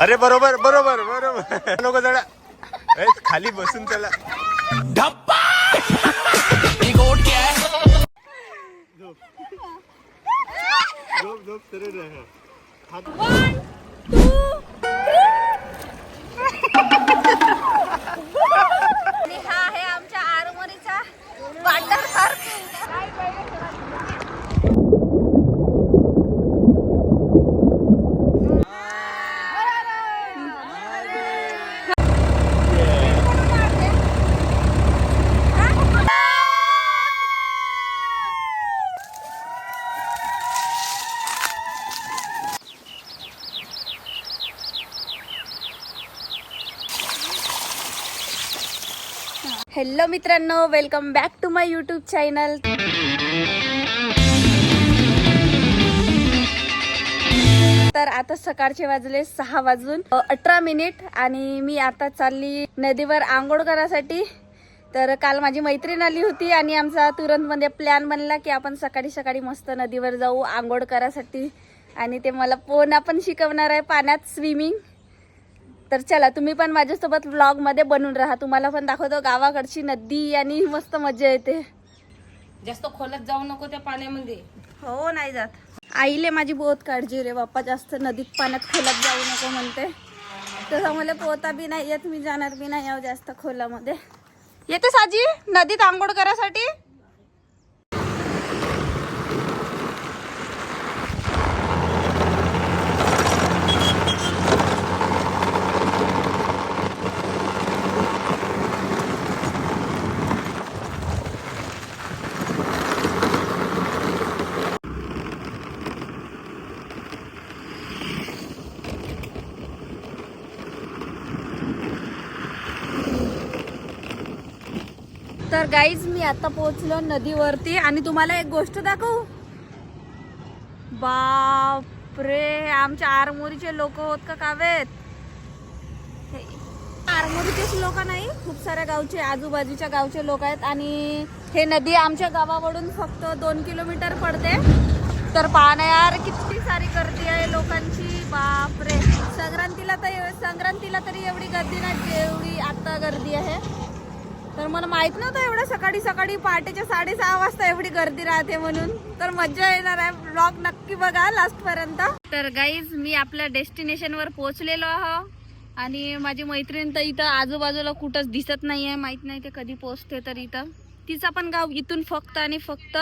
अरे बरोबर बरोबर बरोबर नको जरा खाली बसून त्याला धप्पा झोप झोप सरळ राहा. आणि हा आहे आमच्या आरमोरीचा वॉटर पार्क. हॅलो मित्रांनो, welcome back to my YouTube channel. तर आता सकाळचे वाजले 6:18 आणि मी आता चालली नदीवर आंघोळ करायसाठी. तर काल माझी मैत्रीण आली होती आणि आमचा तुरंत मध्ये प्लॅन बनला की आपण सकाळी सकाळी मस्त नदीवर जाऊ आंघोळ करायसाठी. आणि ते मला पोहणं पण शिकवणार आहे, पाण्यात स्विमिंग. तर चला तुम्ही पण माझ्यासोबत व्लॉग मध्ये बनून राहा. तुम्हाला पण दाखवतो गावाकडची नदी आणि मस्त मजा येते. जास्त खोलात जाऊ नको त्या पाण्यामध्ये. हो नाही जात. आईले माझी बहुत काळजी रे बाप्पा, जास्त नदीत पाण्यात खोलात जाऊ नको म्हणते. तसं मला पोहता बी नाही येत, मी जाणार बी नाही यावं जास्त खोलामध्ये. येते साजी नदीत आंघोळ करायसाठी. तर गाईज मी आता पोहोचलो नदीवरती आणि तुम्हाला एक गोष्ट दाखवू. बापरे, आमच्या आरमोरीचे लोक होत का कावेत. आरमोरीचेच लोक नाही, खूप साऱ्या गावचे आजूबाजूच्या गावचे लोक आहेत. आणि हे नदी आमच्या गावावरून फक्त 2 किलोमीटर पडते. तर पाहणं यार किती सारी गर्दी आहे लोकांची. बापरे, संक्रांतीला तरी एवढी गर्दी नाही जेवढी आता गर्दी आहे. तर मला माहित नव्हतं एवढं सकाळी सकाळी पहाटेच्या 6:30 वाजता एवढी गर्दी राहते म्हणून. तर मजा येणार आहे, ब्लॉग नक्की बघा लास्ट पर्यंत. तर गाईज मी आपल्या डेस्टिनेशनवर पोहोचलेलो आहो आणि माझी मैत्रीण तर इथं आजूबाजूला कुठंच दिसत नाहीये. माहित नाही ते कधी पोहोचते. तर इथं तिचं पण गाव इथून फक्त आणि फक्त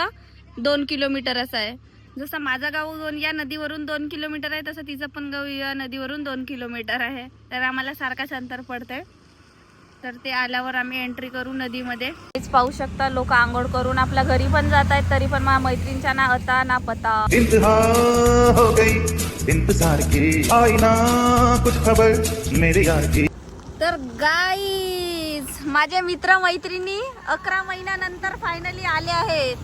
2 किलोमीटर असं आहे. जसं माझं गाव या नदीवरून 2 किलोमीटर आहे, तसं तिचं पण गाव या नदीवरून 2 किलोमीटर आहे. तर आम्हाला सारखाच अंतर पडते. तर ते आल्यावर आम्ही एंट्री करू नदीमध्ये. हेच पाहू शकता लोक आंघोळ करून आपल्या घरी पण जात आहेत. तरी पण माझ्या मैत्रिणीचा ना अता ना पता. हो गई इंतजार की आई ना कुछ खबर मेरे यार की. तर गाईज माझे मित्र मैत्रिणी 11 महिन्यानंतर फायनली आले आहेत.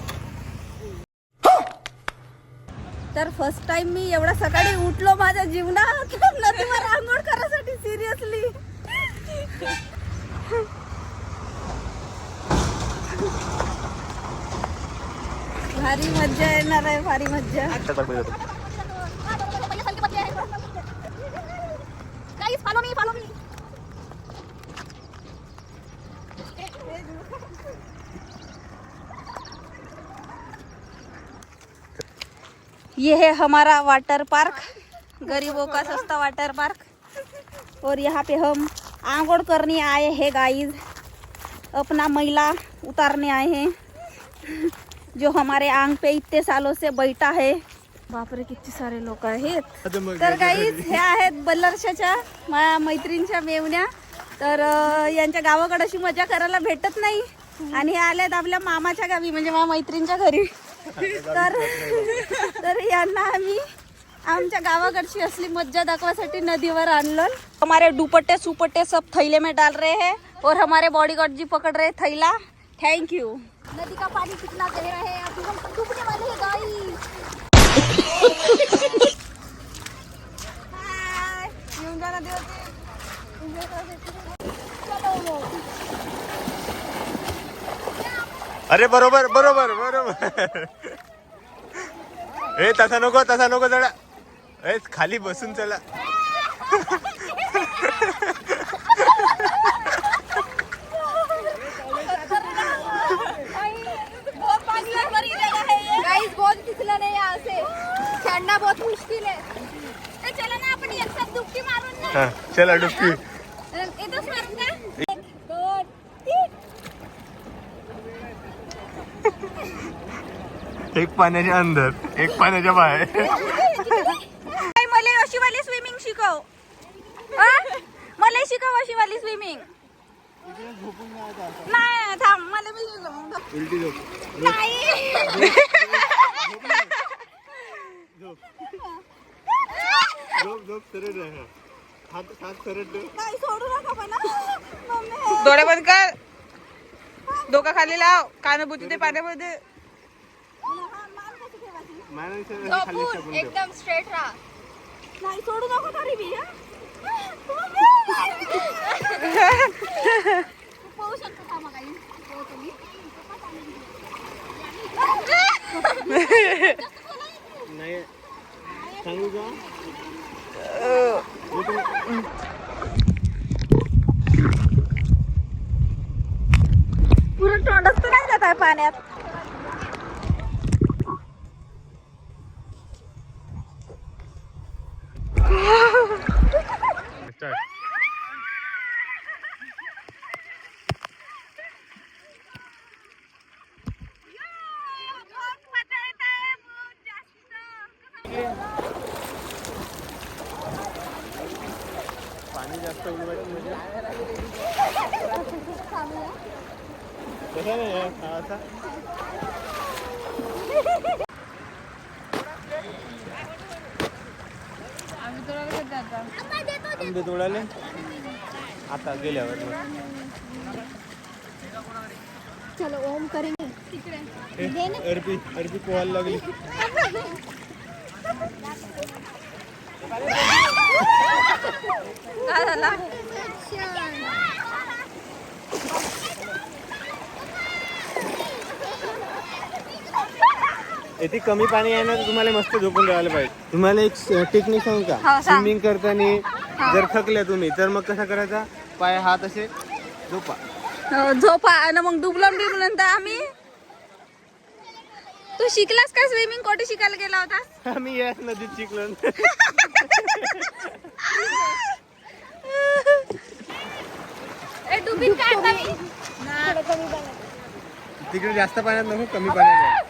तर फर्स्ट टाइम मी एवढा सकाळी उठलो माझ्या जीवनात नदीवर आंघोळ करायसाठी. सिरियसली भारी मज्जा येणार आहे, भारी मज्जा. ये है हमारा वाटर पार्क, गरीबों का सस्ता वाटर पार्क. और यहाँ पे हम आंघोड़ करने आए हैं गाइस. अपना मैला उतारने आए हैं जो हमारे आंग पे इतने सालों से बैठा है. बापरे किती सारे लोक आहेत. तर गाईज हे आहेत बल्लरशाच्या माझ्या मैत्रिणीच्या मेवण्या. तर यांच्या गावाकडे अशी मजा करायला भेटत नाही आणि हे आलेत आपल्या मामाच्या गावी म्हणजे माझ्या मैत्रिणीच्या घरी. तर यांना आम्ही आमच्या गावाकडची असली मज्जा दाखवासाठी नदीवर आणलं. हमारे दुपट्टे सुपट्टे सब थैले में डाल रहे हैं और हमारे बॉडीगार्ड जी पकड़ रहे थैला. Thank you. नदी का पानी कितना गहरा है, अभी हम डूबने वाले हैं गाइस. हाय येऊन जा नदीवरती. चलो. अरे बरोबर बरोबर बरोबर तसा नको जरा खाली बसून चला. गाइस बहुत फिसलन है यहाँ से, चढ़ना बहुत मुश्किल है। तो चलो ना आपण एक साथ डुबकी मारून ना। हा, चला डुबकी. इथंच मारून का? 1, 2, 3. एक पाण्याच्या अंदर, एक पाण्याच्या बाहेर. मला अशी वाली स्विमिंग शिकव. मला शिकव अशी वाली स्विमिंग. नाही थांब, मला मी उलटी झोप. नाही. झोप झोप सरळ राहा. हात सरळ ठेव. नाही सोडू नका पण मम्मी. डोळे बंद कर, डोका खाली लाव, कान बुजू दे पाण्यामध्ये. मानाने खाली टाकून ठेव. एकदम स्ट्रेट राहा. नाही सोडू नको तरी मी. पाहू शकतो का मग आई? नाही सांगू का? पुरं तोंडच तर नाही जात आहे पाण्यात. Start. पाणी जास्त उडवायचं म्हणजे कसं नाही आहे, हा असा आंबे तोडाले आता गेल्यावर. चलो ओम करेंगे. तिकडे अर्पी पोहायला लागली. काय झाला? इथे कमी पाणी आहे ना तर तुम्हाला मस्त झोपून राहायला पाहिजे. तुम्हाला एक टेक्निक सांगू का? हो, सांग. स्विमिंग करताना जर थकल्या तुम्ही तर मग कसा करायचा, पाय हात असे झोपा. झोपा आणि मग डुबलम नंतर आम्ही. तू शिकलास का स्विमिंग? कोठे शिकायला गेला होता? आम्ही याच नदीत शिकलो. डुबीन काढता मी. तिकडे जास्त पाण्यात नको, कमी पाण्यात.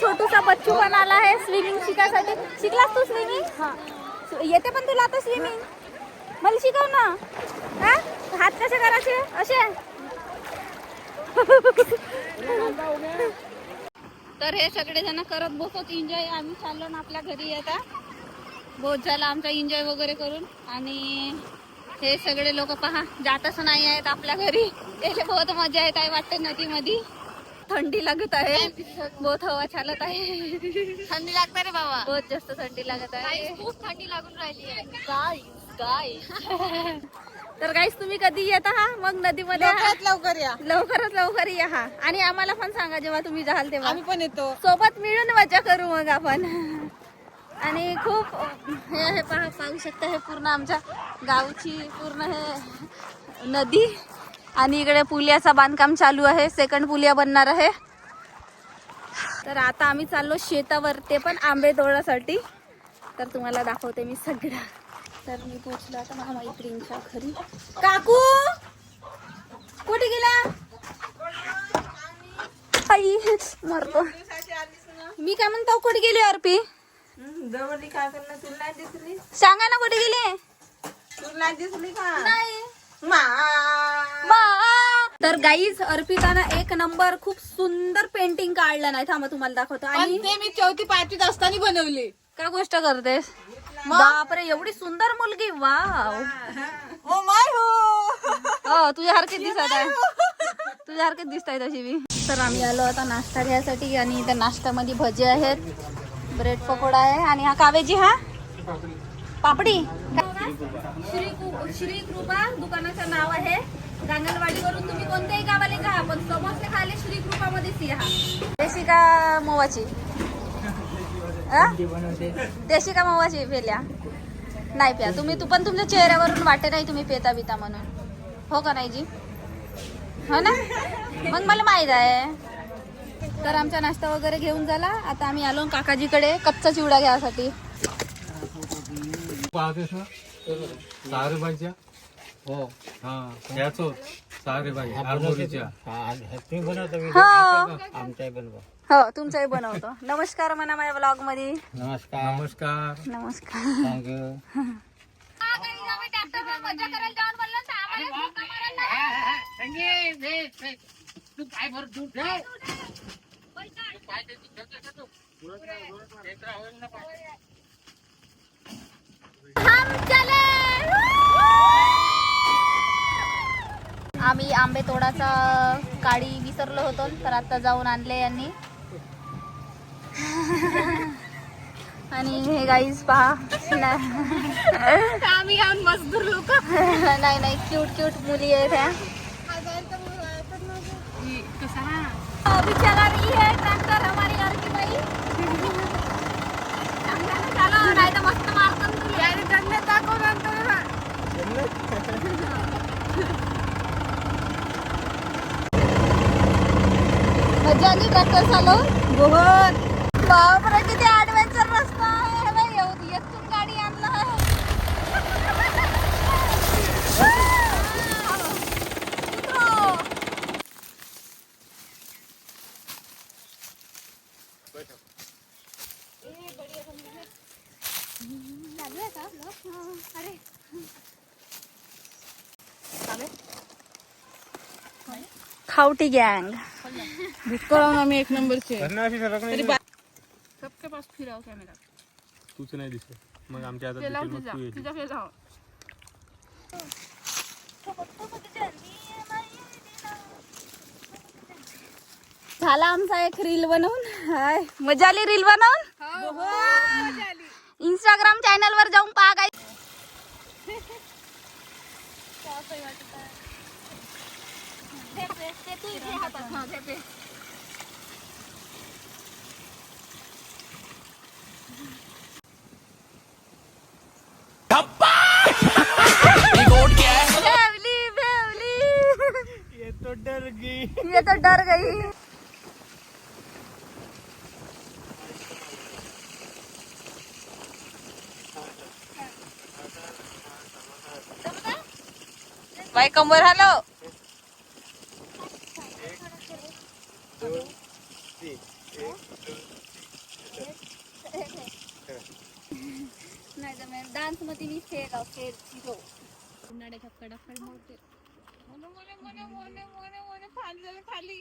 छोटूसा बच्चू पण आला आहे स्विमिंग शिकायसाठी. शिकलास तू स्विमिंग? येते पण तुला आता स्विमिंग? मला शिकव ना. हा? हात कसे करायचे असे? तर हे सगळे जण करत बसत एन्जॉय. आम्ही चाललो ना आपल्या घरी. आता बहुत झाला आमचा एन्जॉय वगैरे करून. आणि हे सगळे लोक पहा जातच नाही आहेत आपल्या घरी. त्याला बहुत मजा येत आहे वाटते नदीमध्ये. थंडी लागत आहे, बहुत हवा चालत आहे. थंडी लागते रे बाबा, बहुत जास्त थंडी लागत आहे. खूप थंडी लागून राहिली आहे. तर गाईस तुम्ही कधी येता हा मग नदीमध्ये? लवकर या, लवकरात लवकर या हा. आणि आम्हाला पण सांगा जेव्हा तुम्ही जाल तेव्हा. आम्ही पण येतो. सोबत मिळून मजा करू मग आपण. आणि खूप हे पहा, पाहू शकता हे पूर्ण आमच्या गावची पूर्ण हे नदी. आणि इकडे पुलियाचं बांधकाम चालू आहे, सेकंड पुलिया बनणार आहे. तर आता आम्ही चाललो शेतावर, ते पण आंबे तोडण्यासाठी. तर तुम्हाला दाखवते मी सगळं. तर मी पोहोचलो आता माझ्या मैत्रिणीच्या घरी. काकू कुठे गेला? आई मरतो. मी काय म्हणतो, कुठे गेली अर्पी? सांगा ना कुठे गेली? नाही. तर गाईज अर्पितानं एक नंबर खूप सुंदर पेंटिंग काढलं. नाही थांबा तुम्हाला दाखवतो. आणि ते मी 4थी 5वीत असताना बनवली. काय गोष्ट करतेस? बापरे एवढी सुंदर मुलगी. वाव. ओ माय हो, तुझ्यासारखे दिसत आहे. तुझ्यासारखे दिसत आहे तशी मी. तर आम्ही आलो आता नाश्ता घ्यायसाठी. आणि त्या नाश्त्यामध्ये भजी आहेत, ब्रेड पकोडा आहे. आणि हा कावेजी, हा पापडी. श्री कृपा दुकानाचं नाव आहे. गांगणवाडीवरून तुम्ही कोणत्याही गावाला जा, पण समोसे खाले श्री कृपा मध्येच या. देशी का मोवाची? देशी का मोवाची पेल्या? नाही प्या तुम्ही. तू पण तुमच्या चेहऱ्यावरून वाटे नाही तुम्ही पेता बिता म्हणून. हो का नाही जी? हो ना, मग मला माहित आहे. तर आमचा नाश्ता वगैरे घेऊन झाला. आता आम्ही आलो काकाजीकडे कच्चा चिवडा घ्यायसाठी. सारेबाईच्या हो हा याच सारेबाई आरमोरीच्या हो तुमचाही बनवतो. नमस्कार म्हणा माझ्या ब्लॉग मध्ये. नमस्कार नमस्कार नमस्कार. थँक्यू. आम्ही आंबे तोडाचा काडी विसरलो होतो तर आता जाऊन आणले यांनी. आणि हे गाईज पहा. आम्ही मजदूर लोक नाही नाही क्यूट क्यूट मुली आहेत ह्या. बिचारा रही है ट्रॅक्टर हमारी घर की बाई. चलो नाही तर मस्त मारतो तुला. जन्नत दाखव नंतर. मजा आली ट्रॅक्टर चालवून. बहुत बापरे किती ऍडव्हेंचर रस्ता आहे बाई. येथून गाडी आणला. खावटी गँग. आम्ही एक नंबरचे. सबके पास फिराव कॅमेरा. तूच नाही दिसत मग आमच्या हातात केला दिसेल, मग तू ये. तुझा केला. झाला आमचा एक रील बनवून. हाय मजा आली रील बनवून. इंस्टाग्राम चॅनल वर जाऊन पहा काय. ये तो डर गई. बाई कंबर हॅलो. नाही तर मी डान्स मध्ये मी फेल उन्हाळ्याच्या कडाकड मोठे खाली.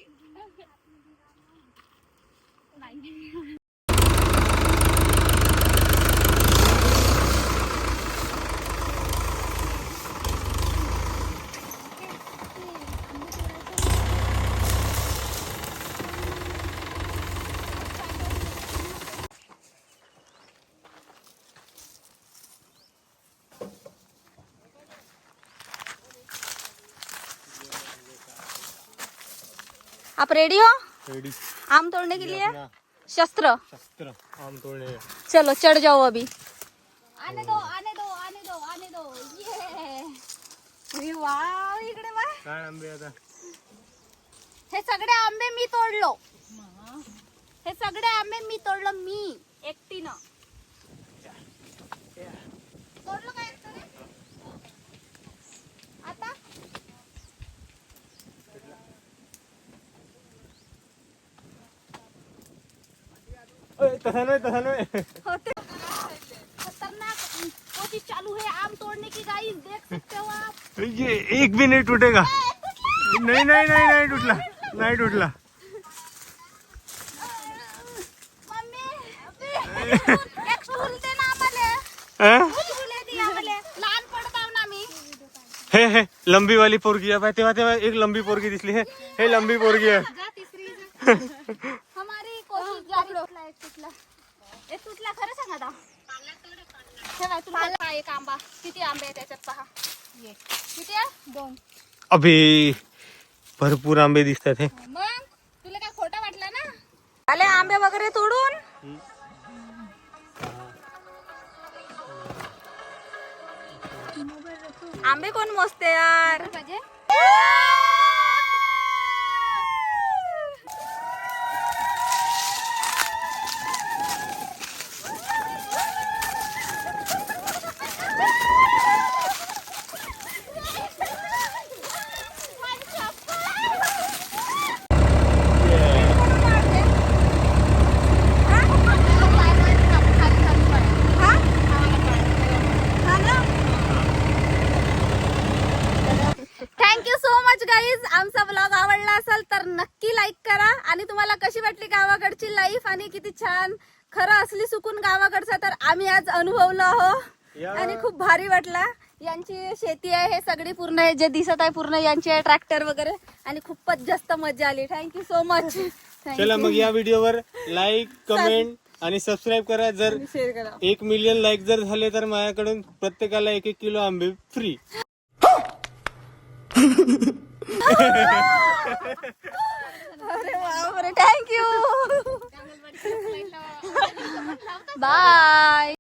आप रेडी हो? रेडी. आम तोड़ने के लिए शस्त्र. शस्त्र आम तोड़ने. चलो चढ़ जाओ अभी. आने दो आने दो आने दो आने दो. ये वाव इकडे बघ. काय आंबे आता. हे सगळे आंबे मी तोडलो. हे सगळे आंबे मी तोडलो मी एकटीनं. तोडलो काय एकट्याने? आता तसा नाही होते. खतरनाक कोशिश चालू है आम तोड़ने की गाइस. देख सकते हो आप. ये एक भी नहीं टूटेगा. नहीं नहीं नहीं नहीं टूटला. नाही टूटला. मम्मी एक स्टूल दे ना आम्हाला. स्टूल दे आम्हाला. लहान पडताव ना मी. हे लंबी वाली पोरगी आहे. तेव्हा तेव्हा एक लंबी पोरगी दिसली. हे लंबी पोरगी आहे. जा तिसरी जा. हमारी कोशिश जारी. तुटला एक तुटला. खरं सांग आता. ठेवा तुला एक आंबा. किती आंबे आहेत त्याच्यात पहा. किती आहे? 2. अबे भरपूर आंबे दिसतात. हे मग तुला काय खोटा वाटला ना. आले आंबे वगैरे तोडून. आंबे कोण मोजते यार? Thank you so much guys. आमचा ब्लॉग आवडला असेल तर नक्की लाईक करा. आणि तुम्हाला कशी वाटली गावाकडची लाईफ आणि किती छान खरं असली सुकून गावाकडचा तर आम्ही आज अनुभवलो आहो आणि खूप भारी वाटला. यांची शेती आहे हे सगळी पूर्ण आहे जे दिसत आहे पूर्ण यांची आहे ट्रॅक्टर वगैरे आणि खूपच जास्त मजा आली. Thank you so much. चला मग या व्हिडिओवर लाईक कमेंट आणि सबस्क्राईब करा. जर शेअर करा. 1 मिलियन लाईक जर झाले तर माझ्याकडून प्रत्येकाला 1-1 किलो आंबे फ्री. अरे बापरे थँक्यू. बाय.